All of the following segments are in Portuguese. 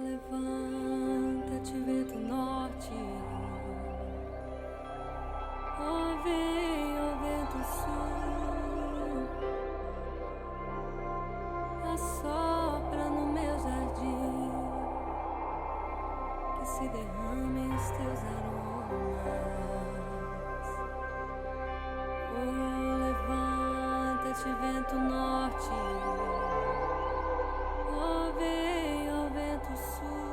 Levanta-te, vento norte, vem, ó vento sul, assopra no meu jardim, que se derramem os teus aromas. Levanta-te, vento norte, vem, ó vento sul,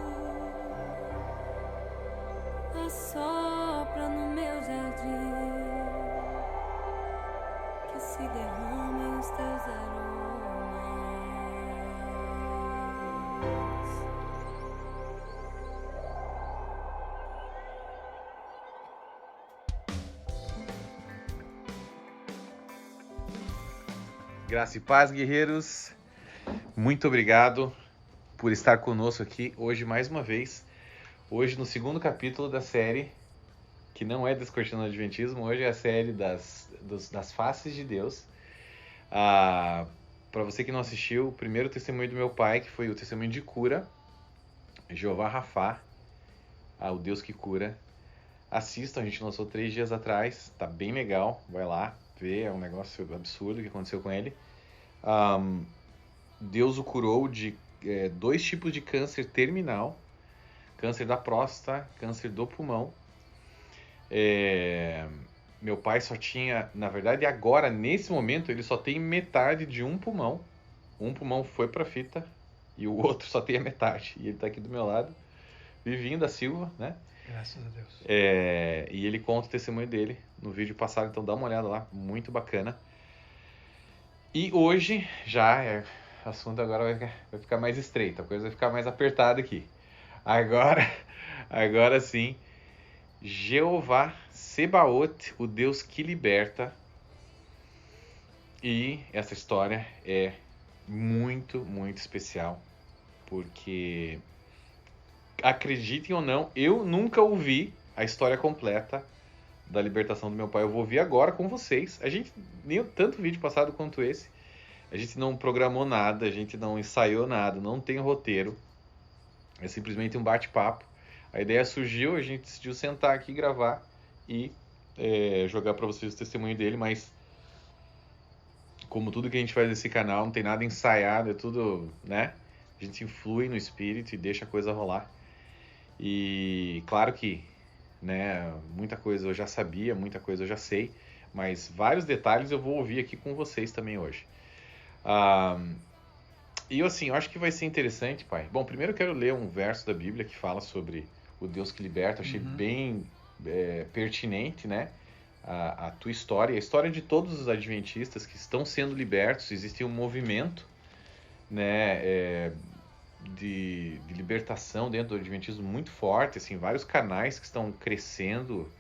assopra no meu jardim, que se derramem os teus aromas. Graça e paz, guerreiros. Muito obrigado por estar conosco aqui hoje mais uma vez. Hoje no segundo capítulo da série, que não é Descortinando o Adventismo, hoje é a série das faces de Deus. Para você que não assistiu, o primeiro testemunho do meu pai, que foi o testemunho de cura, Jeová Rafá, o Deus que cura. Assistam, a gente lançou 3 dias atrás, tá bem legal, vai lá ver, é um negócio absurdo que aconteceu com ele. Deus o curou de 2 tipos de câncer terminal, câncer da próstata, câncer do pulmão. Meu pai só tinha, na verdade agora, nesse momento, ele só tem metade de um pulmão. Um pulmão foi pra fita e o outro só tem a metade. E ele tá aqui do meu lado, Vivinho da Silva, né? Graças a Deus. E ele conta o testemunho dele no vídeo passado, então dá uma olhada lá, muito bacana. E hoje o assunto agora vai ficar mais estreito, a coisa vai ficar mais apertada aqui. Agora sim, Jeová Sebaot, o Deus que liberta. E essa história é muito, muito especial, porque, acreditem ou não, eu nunca ouvi a história completa da libertação do meu pai. Eu vou ouvir agora com vocês. A gente, nem tanto vídeo passado quanto esse, a gente não programou nada, a gente não ensaiou nada, não tem roteiro. É simplesmente um bate-papo. A ideia surgiu, a gente decidiu sentar aqui, gravar e jogar para vocês o testemunho dele, mas como tudo que a gente faz nesse canal, não tem nada ensaiado, é tudo, né? A gente influi no espírito e deixa a coisa rolar. E claro que, né, muita coisa eu já sabia, muita coisa eu já sei, mas vários detalhes eu vou ouvir aqui com vocês também hoje. E assim, eu acho que vai ser interessante, pai. Bom, primeiro eu quero ler um verso da Bíblia que fala sobre o Deus que liberta. Achei bem pertinente, né? A tua história, a história de todos os adventistas que estão sendo libertos. Existe um movimento, né, de libertação dentro do adventismo muito forte, assim, vários canais que estão crescendo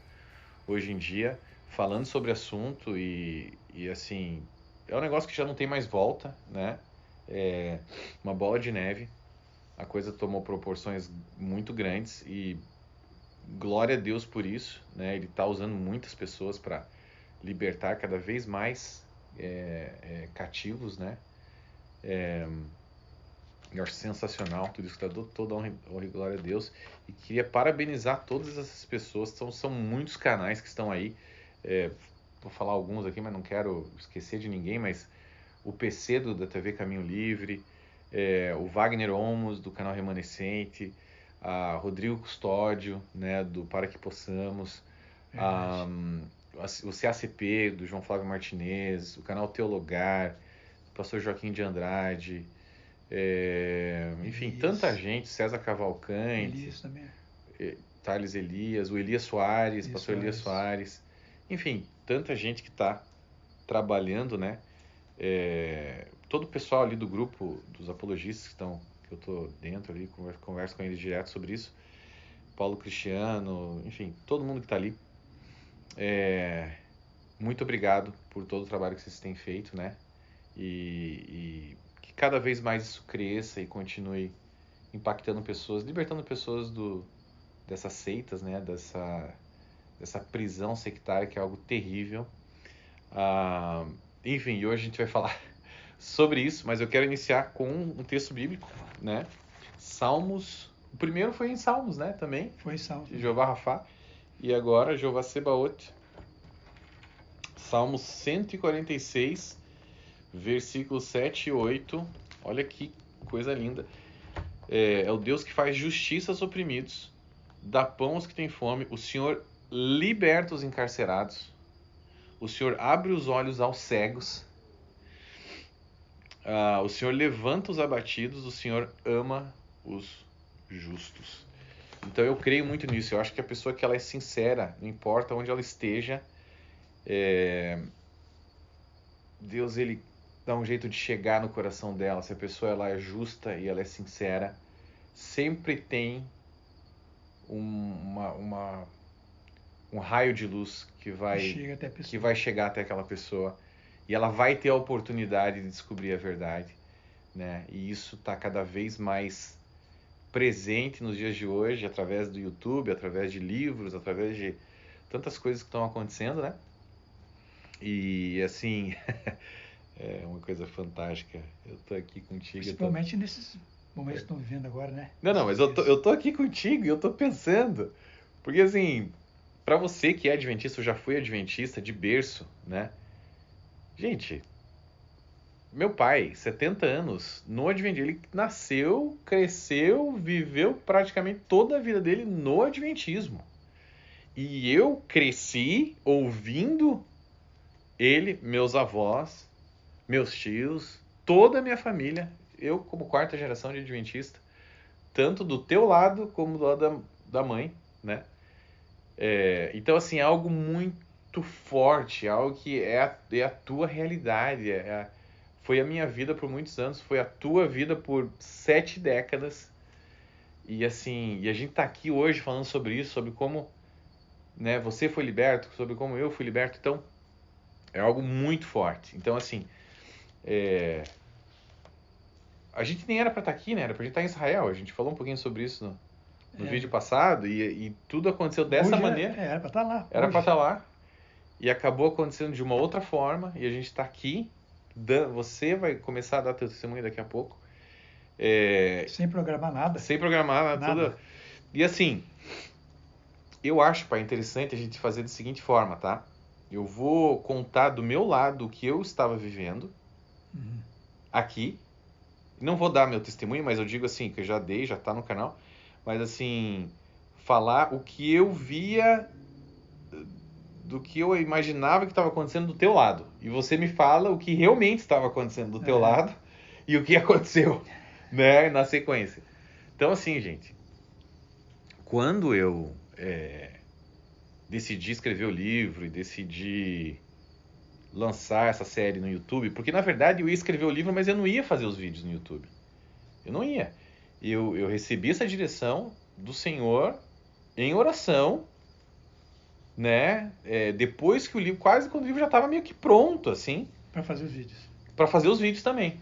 hoje em dia, falando sobre o assunto e assim, é um negócio que já não tem mais volta, né? É uma bola de neve, a coisa tomou proporções muito grandes e glória a Deus por isso, né? Ele está usando muitas pessoas para libertar cada vez mais cativos, né? Eu acho sensacional tudo isso, toda honra e glória a Deus. E queria parabenizar todas essas pessoas, são muitos canais que estão aí. Vou falar alguns aqui, mas não quero esquecer de ninguém, mas o PC da TV Caminho Livre, o Wagner Olmos, do canal Remanescente, a Rodrigo Custódio, né, do Para Que Possamos, o CACP, do João Flávio Martinez, o canal Teologar, do pastor Joaquim de Andrade, enfim, Elias. Tanta gente, César Cavalcante, Elias também. Thales Elias, o Elias Soares, Elias pastor Elias Soares, enfim, tanta gente que está trabalhando, né? Todo o pessoal ali do grupo dos apologistas que eu tô dentro ali, converso com eles direto sobre isso, Paulo Cristiano, enfim, todo mundo que está ali, muito obrigado por todo o trabalho que vocês têm feito, né? E que cada vez mais isso cresça e continue impactando pessoas, libertando pessoas dessas seitas, né? Dessa prisão sectária, que é algo terrível. Enfim, e hoje a gente vai falar sobre isso, mas eu quero iniciar com um texto bíblico, né? Salmos. O primeiro foi em Salmos, né? Também. Foi salvo. Jeová Rafá. E agora Jeová Sebaot. Salmos 146, versículos 7 e 8. Olha que coisa linda. É o Deus que faz justiça aos oprimidos, dá pão aos que têm fome. O Senhor liberta os encarcerados. O Senhor abre os olhos aos cegos. O Senhor levanta os abatidos. O Senhor ama os justos. Então eu creio muito nisso. Eu acho que a pessoa que ela é sincera, não importa onde ela esteja, Deus, ele dá um jeito de chegar no coração dela. Se a pessoa ela é justa e ela é sincera, sempre tem um raio de luz que vai chegar até aquela pessoa, e ela vai ter a oportunidade de descobrir a verdade, né? E isso está cada vez mais presente nos dias de hoje, através do YouTube, através de livros, através de tantas coisas que estão acontecendo, né? E assim, é uma coisa fantástica. Eu tô aqui contigo. Principalmente nesses momentos que estão vivendo agora, né? Não, mas eu tô aqui contigo e eu tô pensando. Porque assim, pra você que é adventista, eu já fui adventista de berço, né? Gente, meu pai, 70 anos, no adventismo, ele nasceu, cresceu, viveu praticamente toda a vida dele no adventismo. E eu cresci ouvindo ele, meus avós, meus tios, toda a minha família, eu como quarta geração de adventista, tanto do teu lado como do lado da mãe, né? Então, assim, é algo muito forte, algo que é a tua realidade, foi a minha vida por muitos anos, foi a tua vida por 7 décadas, e assim, e a gente tá aqui hoje falando sobre isso, sobre como, né, você foi liberto, sobre como eu fui liberto, então é algo muito forte. Então, assim, a gente nem era para estar aqui, né? Era pra gente estar em Israel. A gente falou um pouquinho sobre isso no vídeo passado, e tudo aconteceu dessa maneira. Era para estar lá. Era para estar lá. E acabou acontecendo de uma outra forma, e a gente está aqui. Você vai começar a dar teu testemunho daqui a pouco. Sem programar nada. Sem programar nada. Tudo. E assim, eu acho, pai, interessante a gente fazer da seguinte forma, tá? Eu vou contar do meu lado o que eu estava vivendo aqui. Não vou dar meu testemunho, mas eu digo assim, que eu já dei, já tá no canal. Mas assim, falar o que eu via, do que eu imaginava que estava acontecendo do teu lado. E você me fala o que realmente estava acontecendo do teu lado e o que aconteceu, né, na sequência. Então assim, gente, quando eu decidi escrever o livro e decidi lançar essa série no YouTube, porque na verdade eu ia escrever o livro, mas eu não ia fazer os vídeos no YouTube. Eu não ia. Eu recebi essa direção do Senhor em oração, né? Depois que o livro, quase quando o livro já estava meio que pronto, assim. Para fazer os vídeos. Para fazer os vídeos também.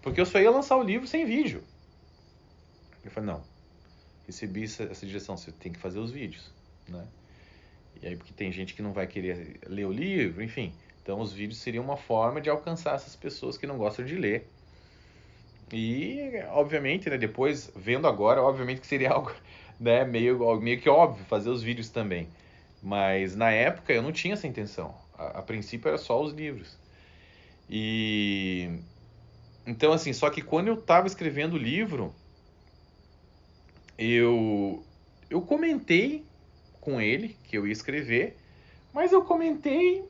Porque eu só ia lançar o livro sem vídeo. Eu falei, não. Recebi essa direção, você tem que fazer os vídeos, né? E aí, porque tem gente que não vai querer ler o livro, enfim. Então, os vídeos seriam uma forma de alcançar essas pessoas que não gostam de ler. E, obviamente, né, depois, vendo agora, obviamente que seria algo, né, meio que óbvio fazer os vídeos também. Mas, na época, eu não tinha essa intenção. A princípio, era só os livros. E... Então, assim, só que quando eu estava escrevendo o livro, eu comentei com ele que eu ia escrever, mas eu comentei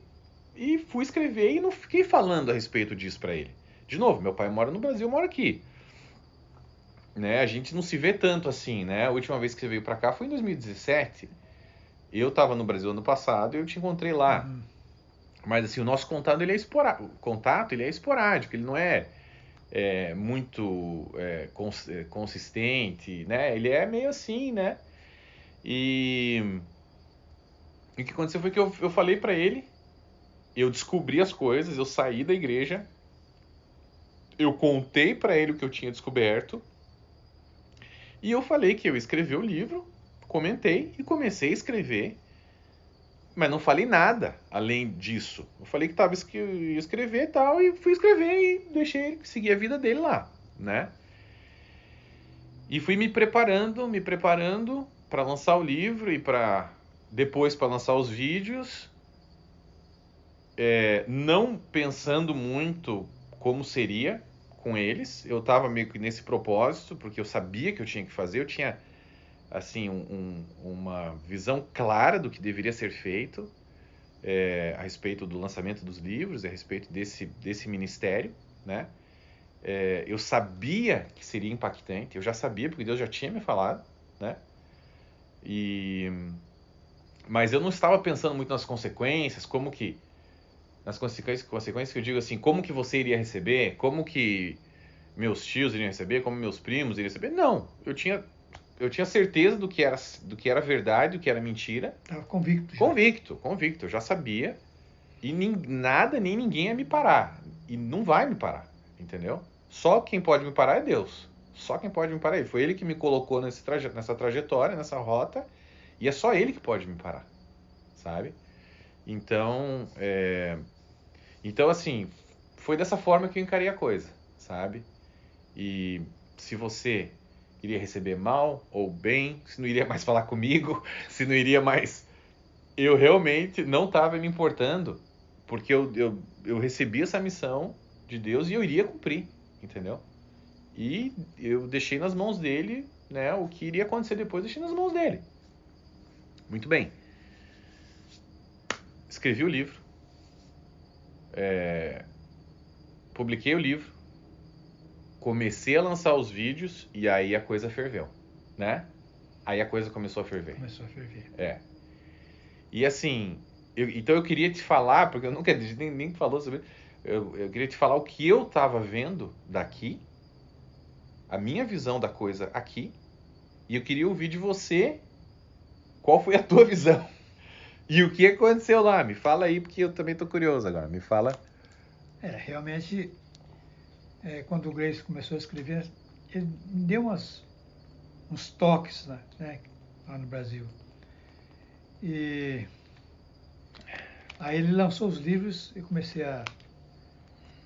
e fui escrever e não fiquei falando a respeito disso para ele. De novo, meu pai mora no Brasil, eu moro aqui, né? A gente não se vê tanto assim, né? A última vez que você veio para cá foi em 2017. Eu estava no Brasil ano passado e eu te encontrei lá. Mas assim, o nosso contato ele é esporádico, ele não é muito consistente, né? Ele é meio assim, né? E o que aconteceu foi que eu falei pra ele, eu descobri as coisas, eu saí da igreja, eu contei pra ele o que eu tinha descoberto, e eu falei que eu escrevi o livro, comentei e comecei a escrever, mas não falei nada além disso. Eu falei que eu ia escrever e tal, e fui escrever e deixei ele seguir a vida dele lá, né? E fui me preparando para lançar o livro e depois para lançar os vídeos, não pensando muito como seria com eles. Eu estava meio que nesse propósito, porque eu sabia que eu tinha que fazer, eu tinha assim uma visão clara do que deveria ser feito a respeito do lançamento dos livros, a respeito desse ministério, né? Eu sabia que seria impactante, eu já sabia, porque Deus já tinha me falado, né? Mas eu não estava pensando muito nas consequências, nas consequências que eu digo assim, como que você iria receber, como que meus tios iriam receber, como meus primos iriam receber. Não, eu tinha certeza do que era verdade, do que era mentira. Estava convicto. Convicto, eu já sabia. E nada nem ninguém ia me parar. E não vai me parar, entendeu? Só quem pode me parar é Deus. Só quem pode me parar é Ele. Foi Ele que me colocou nessa trajetória, nessa rota. E é só Ele que pode me parar, sabe? Então, assim, foi dessa forma que eu encarei a coisa, sabe? E se você iria receber mal ou bem, se não iria mais falar comigo, se não iria mais... Eu realmente não estava me importando, porque eu recebi essa missão de Deus e eu iria cumprir, entendeu? E eu deixei nas mãos dele, né? O que iria acontecer depois, deixei nas mãos dele. Muito bem. Escrevi o livro. Publiquei o livro. Comecei a lançar os vídeos e aí a coisa ferveu, né? Aí a coisa começou a ferver. E assim, então eu queria te falar, porque eu nunca nem falou sobre... Eu queria te falar o que eu estava vendo daqui, a minha visão da coisa aqui, e eu queria ouvir de você qual foi a tua visão. E o que aconteceu lá? Me fala aí, porque eu também tô curioso agora. Me fala. Realmente, quando o Gleison começou a escrever, ele me deu uns toques, né, lá no Brasil. E aí ele lançou os livros, eu comecei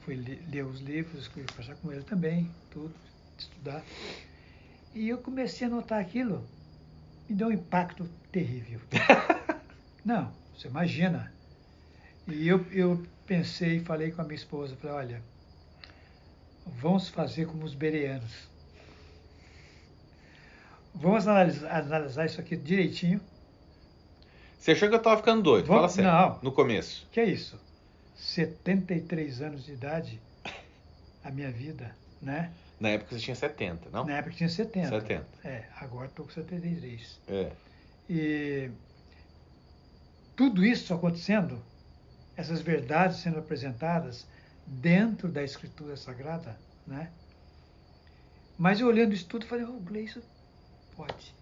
fui ler os livros, fui conversar com ele também, tudo, estudar. E eu comecei a notar aquilo, me deu um impacto terrível. Não, você imagina. E eu pensei, falei com a minha esposa, falei, olha, vamos fazer como os bereanos. Vamos analisar isso aqui direitinho. Você achou que eu estava ficando doido? Fala sério. Não. No começo. Que é isso? 73 anos de idade, a minha vida, né? Na época você tinha 70, não? Na época eu tinha 70. 70. Agora estou com 73. E tudo isso acontecendo, essas verdades sendo apresentadas dentro da Escritura Sagrada, né? Mas eu olhando isso tudo, falei, Gleison, pode.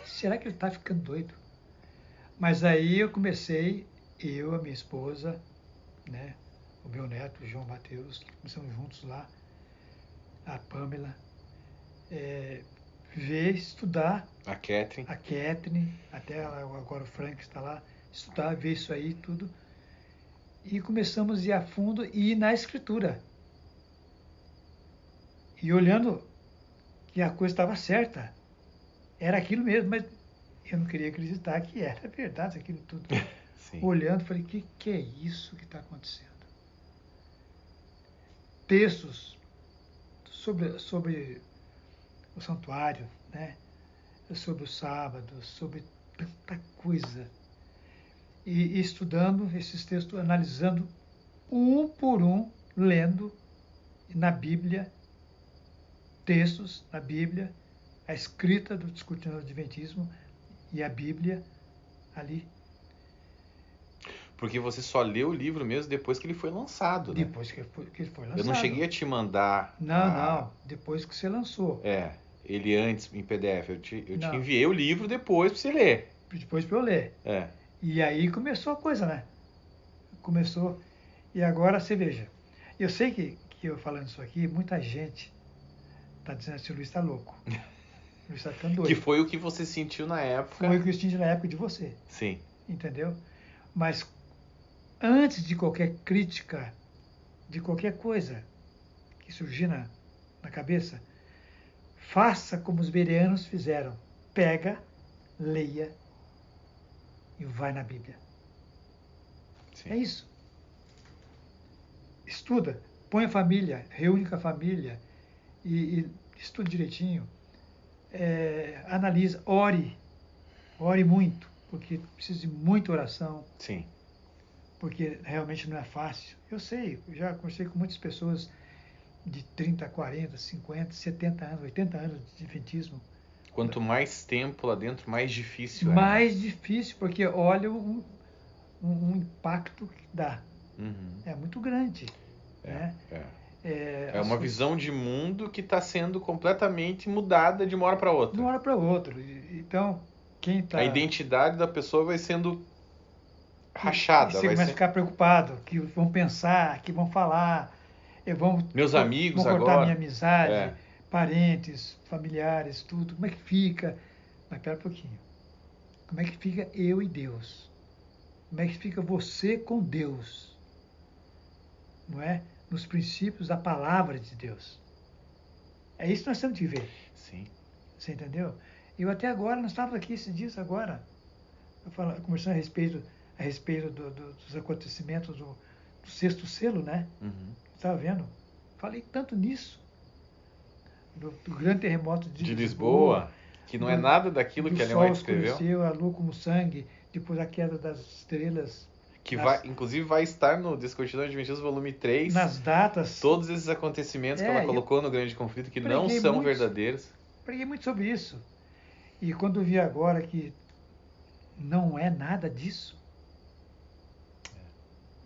Será que ele está ficando doido? Mas aí eu comecei, a minha esposa, né, o meu neto, o João Mateus, começamos juntos lá, a Pamela, ver, estudar. A Catherine, até agora o Frank está lá, estudar, ver isso aí tudo. E começamos a ir a fundo e ir na Escritura. E olhando que a coisa estava certa. Era aquilo mesmo, mas eu não queria acreditar que era verdade aquilo tudo. Sim. Olhando, falei, que é isso que está acontecendo? Textos sobre o santuário, né? Sobre o sábado, sobre tanta coisa. E estudando esses textos, analisando um por um, lendo na Bíblia, textos na Bíblia, a escrita do Discutindo o Adventismo e a Bíblia ali. Porque você só leu o livro mesmo depois que ele foi lançado, né? Depois que ele foi lançado. Eu não cheguei a te mandar... Não, depois que você lançou. Ele antes em PDF. Eu te enviei o livro depois para você ler. Depois para eu ler. E aí começou a coisa, né? Começou. E agora você veja. Eu sei que eu falando isso aqui, muita gente está dizendo assim, o Luiz está louco. O Luiz está ficando doido. Que foi o que você sentiu na época. Foi o que eu senti na época de você. Sim. Entendeu? Mas antes de qualquer crítica, de qualquer coisa que surgir na cabeça, faça como os bereanos fizeram. Pega, leia e vai na Bíblia. Sim. É isso. Estuda, põe a família, reúne com a família e estuda direitinho. Analisa, ore muito, porque precisa de muita oração, Sim. porque realmente não é fácil. Eu sei, eu já conversei com muitas pessoas de 30, 40, 50, 70 anos, 80 anos de adventismo. Quanto mais tempo lá dentro, mais difícil é. Mais difícil, porque olha um impacto que dá. Uhum. É muito grande. Né? É uma visão de mundo que está sendo completamente mudada de uma hora para outra. De uma hora para outra. Então, quem está... A identidade da pessoa vai sendo rachada. Você começa a ficar preocupado, que vão pensar, que vão falar, Meus amigos vão cortar agora. minha amizade, parentes, familiares, tudo. Como é que fica? Mas espera um pouquinho. Como é que fica eu e Deus? Como é que fica você com Deus? Não é? Nos princípios da palavra de Deus. É isso que nós temos que ver. Sim. Você entendeu? Eu até agora, nós estávamos aqui esses dias agora, conversando a respeito dos acontecimentos do sexto selo, né? Uhum. Estava vendo? Falei tanto nisso. Do grande terremoto de Lisboa, que não é nada daquilo que Ellen White escreveu. O sol escureceu, a lua como sangue, depois a queda das estrelas. Que inclusive vai estar no Descortinão Adventismo volume 3. Nas datas. Todos esses acontecimentos que ela colocou no Grande Conflito que não são verdadeiros. Preguei muito sobre isso. E quando eu vi agora que não é nada disso,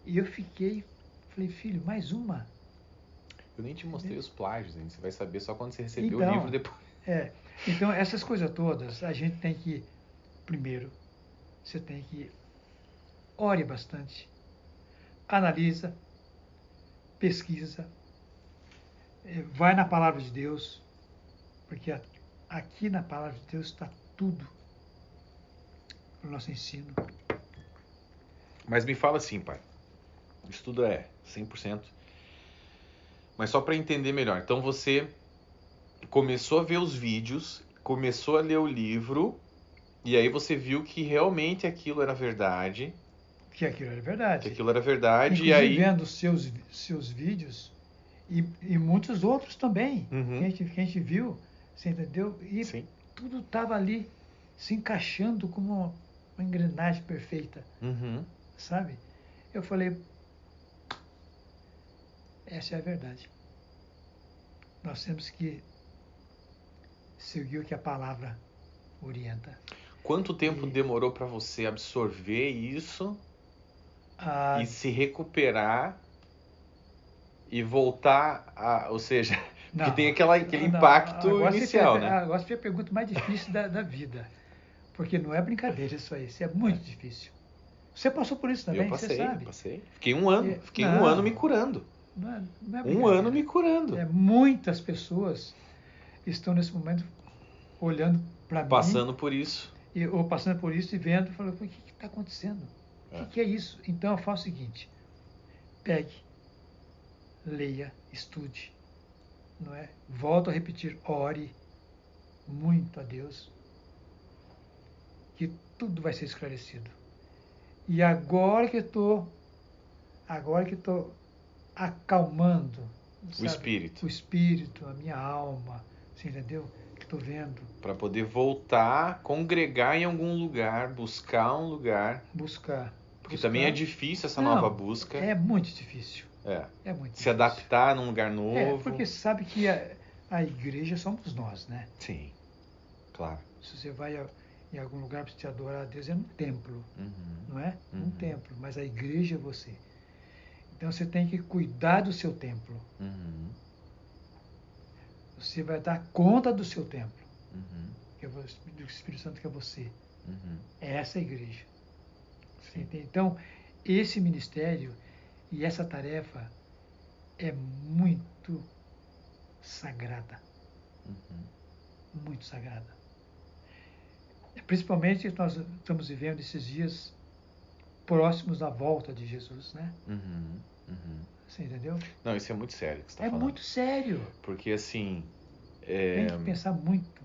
e eu falei, filho, mais uma. Eu nem te mostrei os plágios, hein? Você vai saber só quando você receber o livro depois. Então, essas coisas todas, a gente tem que, primeiro, você tem que ore bastante, analisa, pesquisa, vai na palavra de Deus, porque aqui na palavra de Deus está tudo o nosso ensino. Mas me fala assim, pai, isso tudo é 100%, mas só para entender melhor. Então você começou a ver os vídeos, começou a ler o livro, e aí você viu que realmente aquilo era verdade. Que aquilo era verdade. Que aquilo era verdade. Inclusive, e aí vendo seus vídeos e muitos outros também, que a gente viu, você entendeu? E Sim. tudo estava ali se encaixando como uma engrenagem perfeita, sabe? Eu falei, essa é a verdade. Nós temos que seguir o que a palavra orienta. Quanto tempo demorou para você absorver isso e se recuperar e voltar a... Ou seja, porque tem aquele impacto inicial, né? Agora você fez a pergunta mais difícil da vida. Porque não é brincadeira isso aí. Isso é muito difícil. Você passou por isso também, eu passei, você sabe? Eu passei. Fiquei um ano me curando. Não é um ano me curando. Muitas pessoas estão nesse momento olhando para mim. Passando por isso. Ou passando por isso e vendo, falando, o que está acontecendo? O que é isso? Então eu faço o seguinte, pegue, leia, estude, não é? Volto a repetir, ore muito a Deus, que tudo vai ser esclarecido. E agora que estou acalmando, sabe? O espírito, a minha alma, você entendeu? Que estou vendo. Para poder voltar, congregar em algum lugar, buscar um lugar. Porque também é difícil essa nova busca. É muito difícil. É muito difícil. Se adaptar num lugar novo. Porque sabe que a igreja somos nós, né? Sim, claro. Se você vai em algum lugar para te adorar a Deus, é num templo, não é? Um templo, mas a igreja é você. Então você tem que cuidar do seu templo. Você vai dar conta do seu templo, que é do Espírito Santo, que é você. É essa a igreja. Então, esse ministério e essa tarefa é muito sagrada. Muito sagrada. Principalmente nós estamos vivendo esses dias próximos da volta de Jesus, né? Você entendeu? Não, isso é muito sério que você está falando. É muito sério. Porque assim... Tem que pensar muito.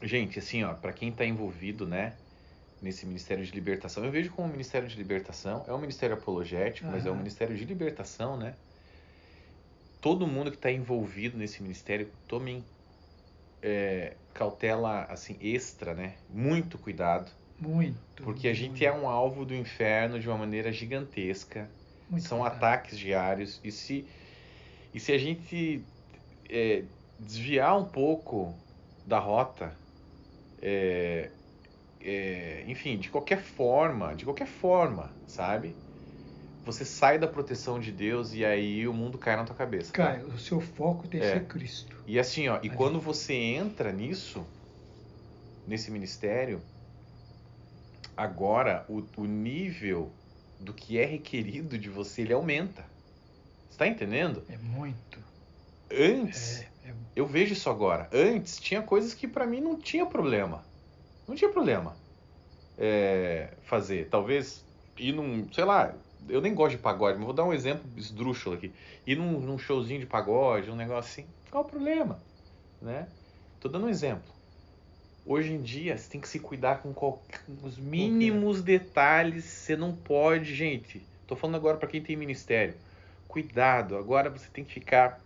Gente, assim, ó, para quem está envolvido, né, nesse Ministério de Libertação, eu vejo como um Ministério de Libertação, é um ministério apologético, mas é um ministério de libertação, né? Todo mundo que está envolvido nesse ministério, tomem cautela, assim, extra, né? Muito cuidado. Muito. Porque a gente é um alvo do inferno de uma maneira gigantesca. Muito São cuidado. ataques diários. E se a gente desviar um pouco da rota, enfim, de qualquer forma, sabe? Você sai da proteção de Deus e aí o mundo cai na tua cabeça. Cara, o seu foco tem que ser Cristo. E assim, ó, quando você entra nesse ministério, agora o nível do que é requerido de você, ele aumenta. Você tá entendendo? É muito. Antes, eu vejo isso agora. Antes, tinha coisas que pra mim não tinha problema. Não tinha problema fazer. Talvez ir num, sei lá, eu nem gosto de pagode, mas vou dar um exemplo esdrúxulo aqui. Ir num showzinho de pagode, um negócio assim. Qual o problema? Né? Tô dando um exemplo. Hoje em dia, você tem que se cuidar com os mínimos detalhes. Você não pode, gente. Tô falando agora para quem tem ministério. Cuidado. Agora você tem que ficar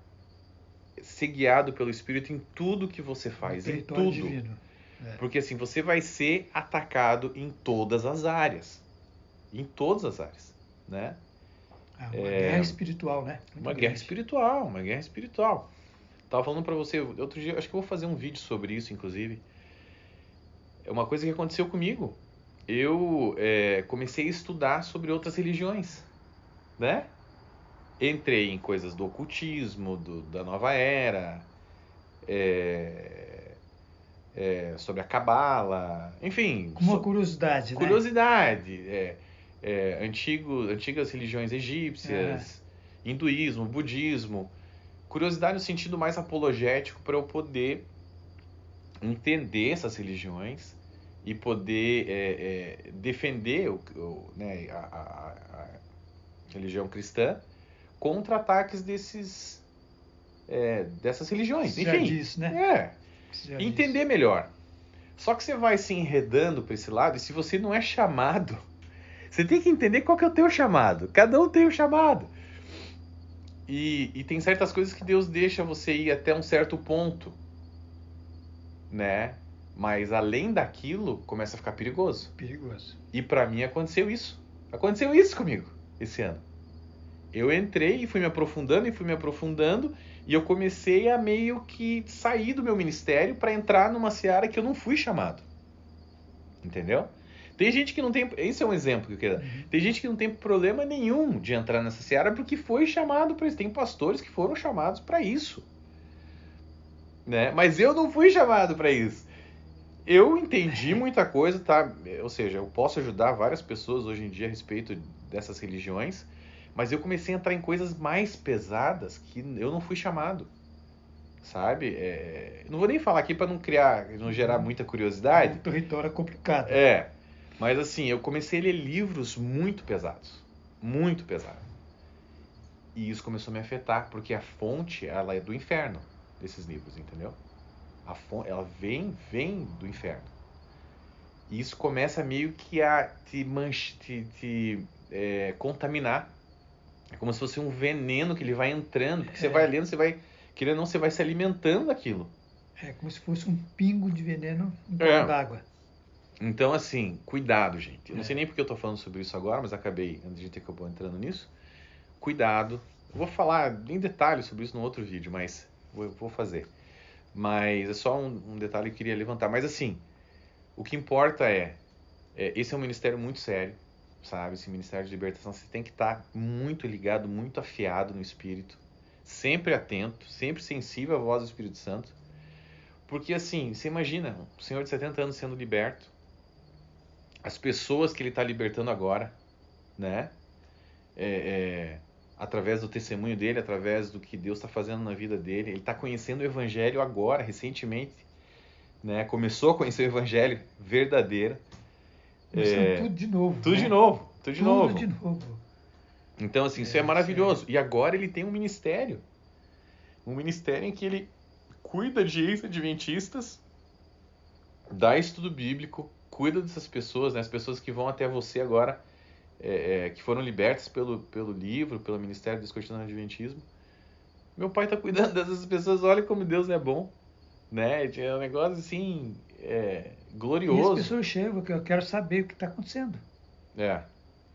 ser guiado pelo Espírito em tudo que você faz. Em tudo. Divino. Porque assim, você vai ser atacado em todas as áreas. Em todas as áreas. Né? Uma guerra espiritual, né? Uma guerra espiritual. Tava falando para você outro dia, acho que eu vou fazer um vídeo sobre isso, inclusive. É uma coisa que aconteceu comigo. Eu comecei a estudar sobre outras religiões, né? Entrei em coisas do ocultismo, da nova era, sobre a cabala, enfim. Com uma curiosidade, né? Curiosidade. Antigas religiões egípcias, hinduísmo, budismo. Curiosidade no sentido mais apologético para eu poder entender essas religiões e poder defender a religião cristã contra ataques dessas religiões. Você enfim, já disse, né? Entender melhor. Só que você vai se enredando para esse lado e se você não é chamado, você tem que entender qual que é o teu chamado. Cada um tem um chamado. E tem certas coisas que Deus deixa você ir até um certo ponto, né? Mas além daquilo, começa a ficar perigoso. Perigoso. E pra mim aconteceu isso. Aconteceu isso comigo esse ano. Eu entrei e fui me aprofundando e eu comecei a meio que sair do meu ministério para entrar numa seara que eu não fui chamado. Entendeu? Tem gente que não tem... Esse é um exemplo que eu quero dar. Tem gente que não tem problema nenhum de entrar nessa seara porque foi chamado para isso. Tem pastores que foram chamados para isso. Né? Mas eu não fui chamado para isso. Eu entendi muita coisa, tá? Ou seja, eu posso ajudar várias pessoas hoje em dia a respeito dessas religiões, mas eu comecei a entrar em coisas mais pesadas que eu não fui chamado. Sabe? Não vou nem falar aqui para não gerar muita curiosidade. Um território complicado. Mas assim, eu comecei a ler livros muito pesados. Muito pesados. E isso começou a me afetar, porque a fonte, ela é do inferno, desses livros, entendeu? A fonte, ela vem do inferno. E isso começa meio que a te contaminar. É como se fosse um veneno que ele vai entrando, porque você vai lendo, você vai, querendo ou não, você vai se alimentando daquilo. É como se fosse um pingo de veneno em copo d'água. Então, assim, cuidado, gente. Eu não sei nem porque eu tô falando sobre isso agora, mas antes de a gente acabou entrando nisso. Cuidado. Eu vou falar em detalhes sobre isso no outro vídeo, mas vou fazer. Mas é só um detalhe que eu queria levantar. Mas assim, o que importa esse é um ministério muito sério, sabe? Esse ministério de libertação, você tem que estar muito ligado, muito afiado no Espírito. Sempre atento, sempre sensível à voz do Espírito Santo. Porque assim, você imagina, um senhor de 70 anos sendo liberto, as pessoas que ele está libertando agora, né? Através do testemunho dele, através do que Deus está fazendo na vida dele, ele está conhecendo o Evangelho agora, recentemente, né? Começou a conhecer o Evangelho verdadeiro. Tudo de novo. Tudo né? de novo, tudo de novo. Tudo de novo. Então, assim, isso é maravilhoso. E agora ele tem um ministério em que ele cuida de ex-adventistas, dá estudo bíblico, cuida dessas pessoas, né? As pessoas que vão até você agora, que foram libertas pelo livro, pelo Ministério Descortinando o Adventismo. Meu pai está cuidando dessas pessoas, olha como Deus é bom, né? É um negócio assim, E as glorioso. pessoas chegam, porque eu quero saber o que está acontecendo. É,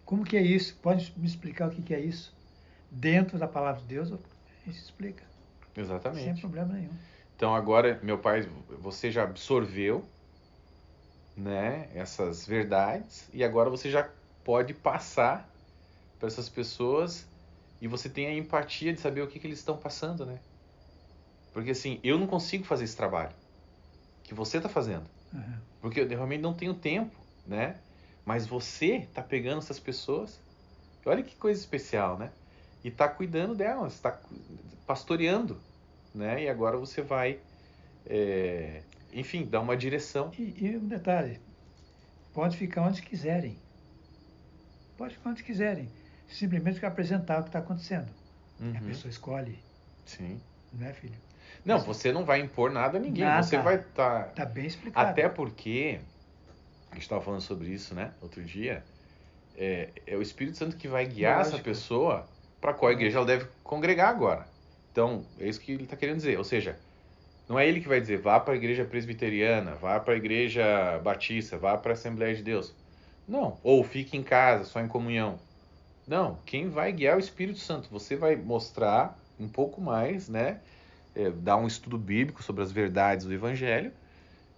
Como que é isso? Pode me explicar o que é isso? Dentro da palavra de Deus, a gente explica. Sem exatamente. problema nenhum. Então agora, meu pai, você já absorveu, né, essas verdades e agora você já pode passar para essas pessoas e você tem a empatia de saber o que eles estão passando, né? Porque assim, eu não consigo fazer esse trabalho que você está fazendo, Uhum. porque eu realmente não tenho tempo, né? Mas você está pegando essas pessoas, olha que coisa especial, né? E está cuidando delas, está pastoreando, né? E agora você vai, enfim, dar uma direção. E um detalhe, pode ficar onde quiserem. Pode ficar onde quiserem. Simplesmente apresentar o que está acontecendo. A Uhum, pessoa escolhe, sim. não é, filho? Não, você não vai impor nada a ninguém. Nada. Você vai estar. Está bem explicado. Até porque, a gente estava falando sobre isso, né? Outro dia. É o Espírito Santo que vai guiar Lógico. essa pessoa para qual igreja ela deve congregar agora. Então, é isso que ele está querendo dizer. Ou seja, não é ele que vai dizer, vá para a igreja presbiteriana, vá para a igreja batista, vá para a Assembleia de Deus. Não. Ou fique em casa, só em comunhão. Não. Quem vai guiar é o Espírito Santo. Você vai mostrar um pouco mais, né? Dar um estudo bíblico sobre as verdades do Evangelho,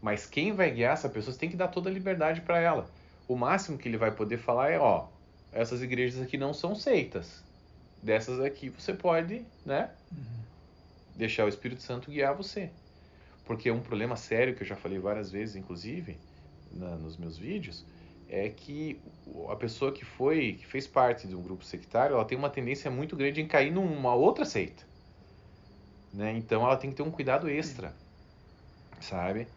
mas quem vai guiar essa pessoa, você tem que dar toda a liberdade para ela. O máximo que ele vai poder falar é, ó, essas igrejas aqui não são seitas. Dessas aqui você pode, né, deixar o Espírito Santo guiar você. Porque um problema sério que eu já falei várias vezes, inclusive, nos meus vídeos, é que a pessoa que fez parte de um grupo sectário, ela tem uma tendência muito grande em cair numa outra seita. Né? Então ela tem que ter um cuidado extra, sabe?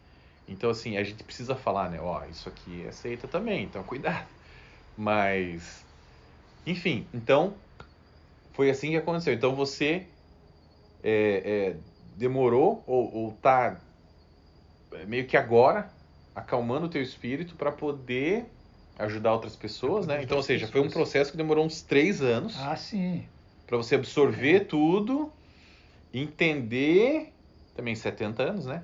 Então assim, a gente precisa falar, né? Ó, isso aqui é seita também, então cuidado. Mas, enfim, então foi assim que aconteceu. Então você demorou ou tá meio que agora acalmando o teu espírito para poder ajudar outras pessoas, né? Então, ou seja, foi um processo que demorou uns 3 anos. Ah, sim. Para você absorver tudo, entender, também 70 anos, né?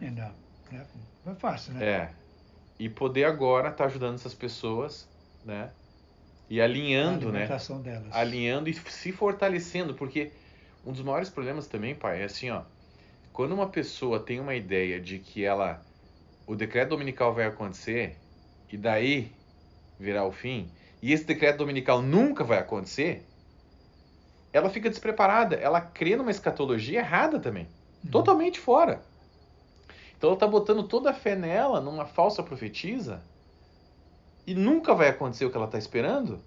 Não é fácil, né? E poder agora estar ajudando essas pessoas, né? E alinhando, a alimentação delas. Alinhando e se fortalecendo, porque um dos maiores problemas também, pai, é assim, ó, quando uma pessoa tem uma ideia de que o decreto dominical vai acontecer e daí virá o fim, e esse decreto dominical nunca vai acontecer, ela fica despreparada, ela crê numa escatologia errada também, totalmente fora. Então ela está botando toda a fé nela, numa falsa profetisa, e nunca vai acontecer o que ela está esperando.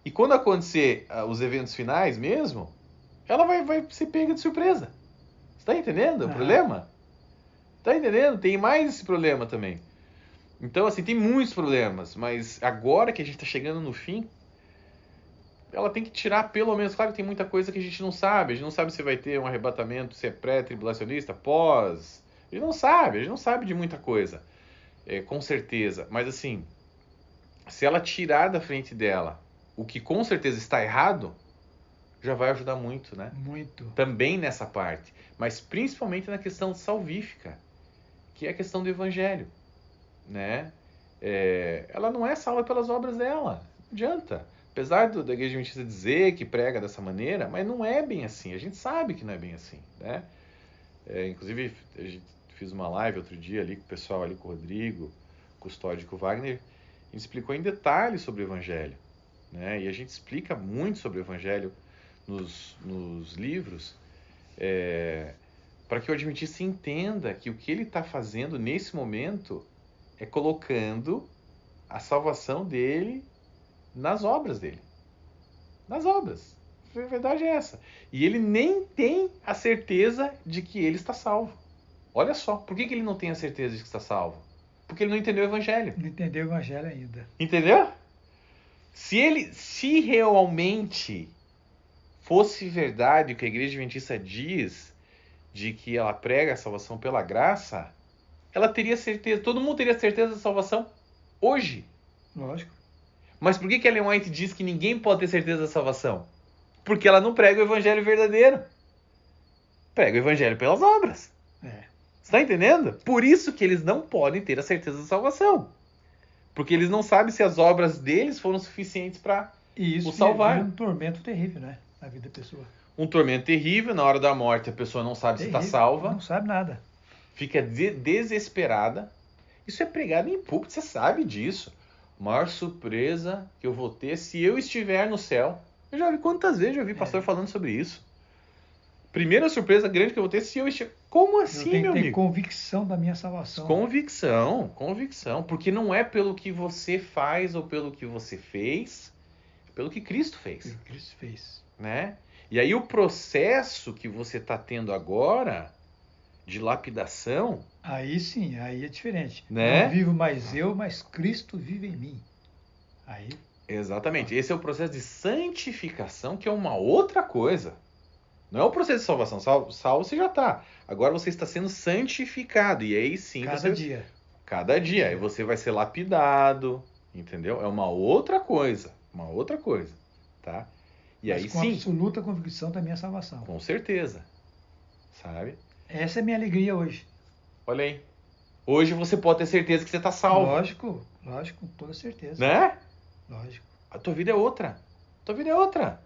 E quando acontecer os eventos finais mesmo, ela vai ser pega de surpresa. Você está entendendo o problema? Está entendendo? Tem mais esse problema também. Então, assim, tem muitos problemas, mas agora que a gente está chegando no fim, ela tem que tirar pelo menos, claro que tem muita coisa que a gente não sabe se vai ter um arrebatamento, se é pré-tribulacionista, pós, a gente não sabe de muita coisa, com certeza, mas assim, se ela tirar da frente dela o que com certeza está errado, já vai ajudar muito, né? Muito. Também nessa parte, mas principalmente na questão salvífica, que é a questão do evangelho, né? Ela não é salva pelas obras dela, não adianta. Apesar da Igreja Adventista dizer que prega dessa maneira, mas não é bem assim. A gente sabe que não é bem assim, né? Inclusive, a gente fez uma live outro dia ali com o pessoal, ali com o Rodrigo, Custódio e com o Wagner. A gente explicou em detalhes sobre o Evangelho, né? E a gente explica muito sobre o Evangelho nos livros, para que o Adventista entenda que o que ele está fazendo nesse momento é colocando a salvação dele nas obras dele. Nas obras. A verdade é essa. E ele nem tem a certeza de que ele está salvo. Olha só, por que ele não tem a certeza de que está salvo? Porque ele não entendeu o Evangelho. Não entendeu o Evangelho ainda. Entendeu? Se realmente fosse verdade o que a Igreja Adventista diz, de que ela prega a salvação pela graça, ela teria certeza, todo mundo teria certeza da salvação hoje. Lógico. Mas por que Ellen White diz que ninguém pode ter certeza da salvação? Porque ela não prega o evangelho verdadeiro. Prega o evangelho pelas obras. É. Você está entendendo? Por isso que eles não podem ter a certeza da salvação. Porque eles não sabem se as obras deles foram suficientes para E isso o salvar. é um tormento terrível, né? Na vida da pessoa. Um tormento terrível, na hora da morte a pessoa não sabe se está Terrível. salva, Não sabe nada. fica desesperada. Isso é pregado em púlpito, você sabe disso. Maior surpresa que eu vou ter se eu estiver no céu. Eu já vi quantas vezes eu vi pastor falando sobre isso. Primeira surpresa grande que eu vou ter se eu estiver... Como Eu assim, tenho meu que ter amigo? convicção da minha salvação. Convicção. Porque não é pelo que você faz ou pelo que você fez, é pelo que Cristo fez, O que Cristo fez. né? E aí o processo que você está tendo agora de lapidação, Aí sim, aí é diferente. Né? Não vivo mais eu, mas Cristo vive em mim. Aí, exatamente, esse é o processo de santificação, que é uma outra coisa. Não é o processo de salvação. Salvo você já está. Agora você está sendo santificado. E aí sim cada você... dia. Cada dia. Aí você vai ser lapidado. Entendeu? É uma outra coisa. Uma outra coisa. Tá? E Mas aí com sim. absoluta convicção da minha salvação. Com certeza. Sabe? Essa é a minha alegria hoje. Olha aí. Hoje você pode ter certeza que você está salvo. Lógico, com toda certeza. Né? Lógico. A tua vida é outra. Tua vida é outra.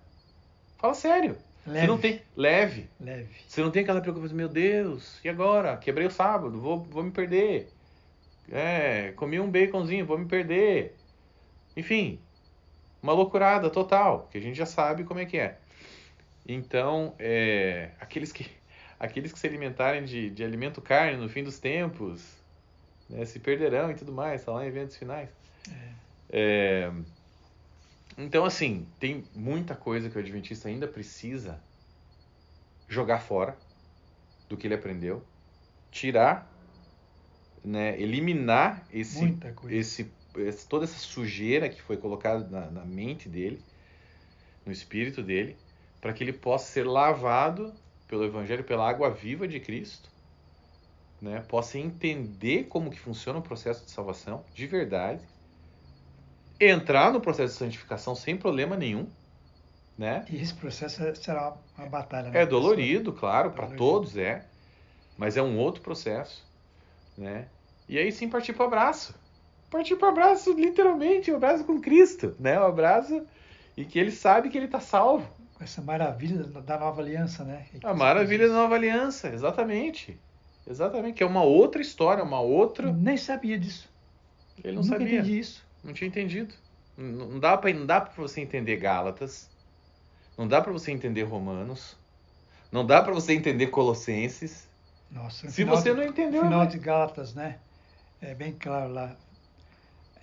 Fala sério. Leve. Você não tem... Leve. Leve. Você não tem aquela preocupação, meu Deus, e agora? Quebrei o sábado, vou me perder. Comi um baconzinho, vou me perder. Enfim, uma loucurada total, que a gente já sabe como é que é. Então, aqueles que se alimentarem de alimento carne no fim dos tempos, né, se perderão e tudo mais, está lá em eventos finais. Então, assim, tem muita coisa que o adventista ainda precisa jogar fora do que ele aprendeu, tirar, né, eliminar Muita coisa. toda essa sujeira que foi colocada na mente dele, no espírito dele, para que ele possa ser lavado pelo Evangelho, pela água viva de Cristo, né, possa entender como que funciona o processo de salvação, de verdade, entrar no processo de santificação sem problema nenhum, né? E esse processo será uma batalha. Né? É dolorido, claro, para Dolorido. todos mas é um outro processo, né? E aí sim partir para o abraço. Partir para o abraço, literalmente, o abraço com Cristo, né? O abraço e que ele sabe que ele está salvo. Com essa maravilha da nova aliança, né? A maravilha da nova aliança, exatamente. Exatamente, que é uma outra história, uma outra... Eu nem sabia disso. Ele não Nunca sabia. entendi isso. Não tinha entendido. Não dá para você entender Gálatas. Não dá para você entender Romanos. Não dá para você entender Colossenses. Nossa, Se você não entendeu, no final né? de Gálatas, né? É bem claro lá.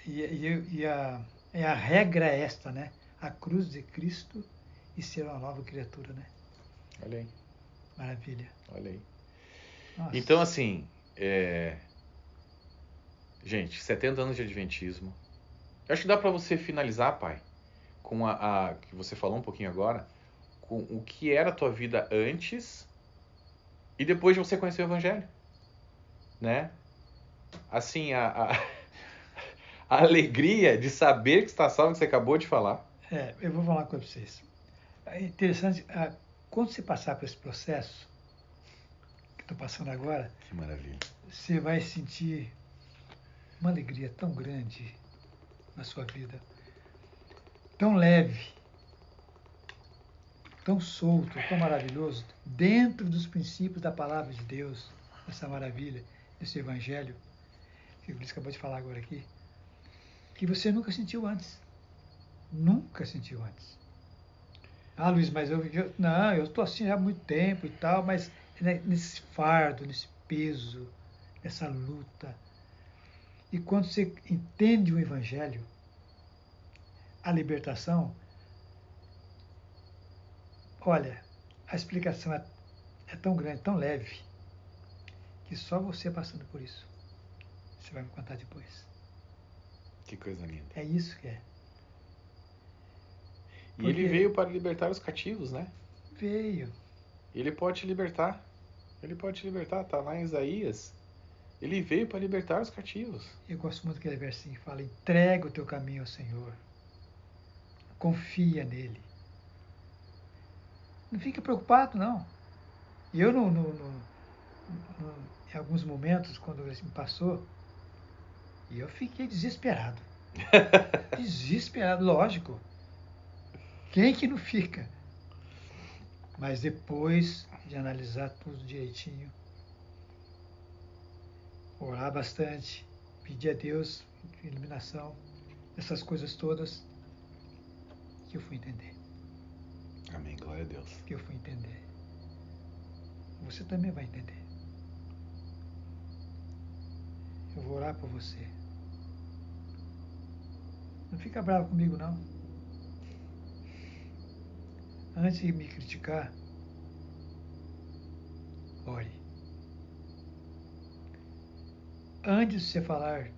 E a regra é esta, né? A cruz de Cristo e ser uma nova criatura, né? Olha aí, Maravilha. olha aí. Nossa. Então, assim, gente, 70 anos de Adventismo. Eu acho que dá para você finalizar, pai, com a que você falou um pouquinho agora, com o que era a tua vida antes e depois de você conhecer o Evangelho, né? Assim, a alegria de saber que está salvo, que você acabou de falar. Eu vou falar uma coisa para vocês. É interessante, quando você passar por esse processo que estou passando agora, Que maravilha. você vai sentir uma alegria tão grande na sua vida, tão leve, tão solto, tão maravilhoso, dentro dos princípios da palavra de Deus, essa maravilha, esse evangelho, que o Luiz acabou de falar agora aqui, que você nunca sentiu antes. Nunca sentiu antes. Ah, Luiz, mas eu estou assim há muito tempo e tal, mas nesse fardo, nesse peso, nessa luta. E quando você entende o Evangelho, a libertação, olha, a explicação é tão grande, tão leve, que só você passando por isso, você vai me contar depois. Que coisa linda. É isso que é. E ele veio para libertar os cativos, né? Veio. Ele pode te libertar. Ele pode te libertar, tá lá em Isaías. Ele veio para libertar os cativos. Eu gosto muito daquele versinho que fala: entrega o teu caminho ao Senhor. Confia nele. Não fica preocupado, não. Eu, em alguns momentos, quando isso me passou, eu fiquei desesperado. Desesperado, lógico. Quem que não fica? Mas depois de analisar tudo direitinho, orar bastante, pedir a Deus iluminação, essas coisas todas, que eu fui entender. Amém, glória a Deus. Que eu fui entender. Você também vai entender. Eu vou orar por você. Não fica bravo comigo, não. Antes de me criticar, ore. Antes de você falar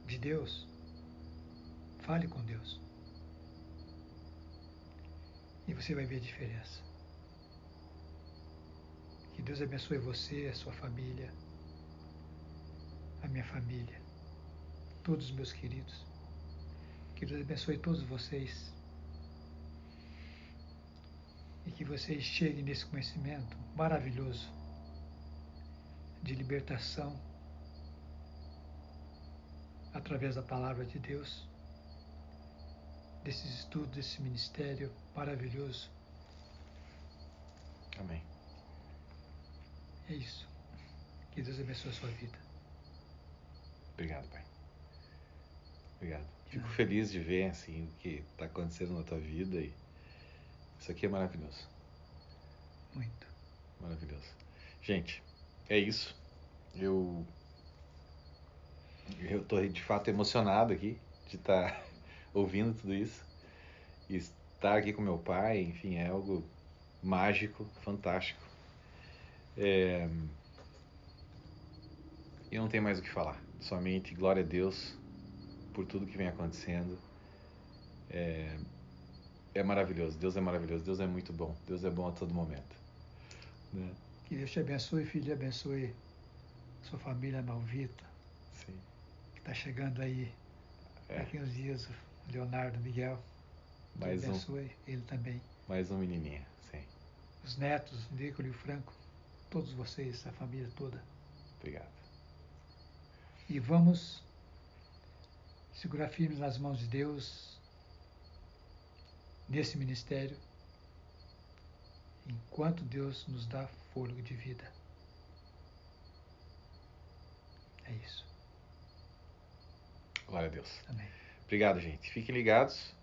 de Deus, fale com Deus. E você vai ver a diferença. Que Deus abençoe você, a sua família, a minha família, todos os meus queridos. Que Deus abençoe todos vocês. E que vocês cheguem nesse conhecimento maravilhoso de libertação através da palavra de Deus, desses estudos, desse ministério maravilhoso. Amém. É isso. Que Deus abençoe a sua vida. Obrigado, Pai. Obrigado. Fico feliz de ver assim, o que está acontecendo na tua vida e isso aqui é maravilhoso. Muito. Maravilhoso. Gente, é isso. Eu tô de fato emocionado aqui de estar ouvindo tudo isso. E estar aqui com meu pai, enfim, é algo mágico, fantástico. E não tenho mais o que falar. Somente glória a Deus por tudo que vem acontecendo. É maravilhoso. Deus é maravilhoso. Deus é muito bom. Deus é bom a todo momento. Né? Que Deus te abençoe, filho, abençoe sua família Malvita, Sim. que está chegando aí daqui uns dias, o Leonardo Miguel. Mais abençoe ele também. Mais um menininho, sim. Os netos, o Nicolas e o Franco, todos vocês, a família toda. Obrigado. E vamos segurar firmes nas mãos de Deus nesse ministério, enquanto Deus nos dá fôlego de vida. É isso. Glória a Deus. Amém. Obrigado, gente. Fiquem ligados.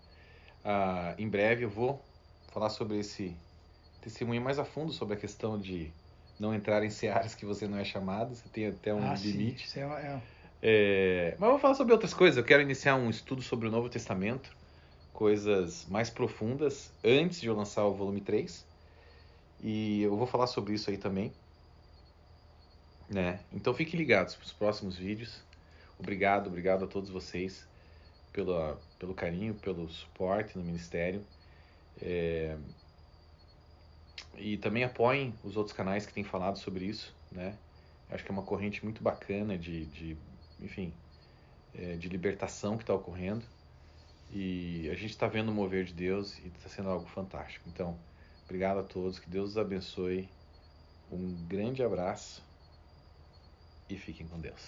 Em breve eu vou falar sobre esse testemunho mais a fundo, sobre a questão de não entrar em searas que você não é chamado. Você tem até um limite. Sim, isso Mas eu vou falar sobre outras coisas. Eu quero iniciar um estudo sobre o Novo Testamento, coisas mais profundas, antes de eu lançar o volume 3. E eu vou falar sobre isso aí também. Né? Então fiquem ligados para os próximos vídeos. Obrigado a todos vocês pelo carinho, pelo suporte no ministério. E também apoiem os outros canais que têm falado sobre isso, né? Acho que é uma corrente muito bacana de libertação que está ocorrendo. E a gente está vendo o mover de Deus e está sendo algo fantástico. Então, obrigado a todos, que Deus os abençoe. Um grande abraço e fiquem com Deus.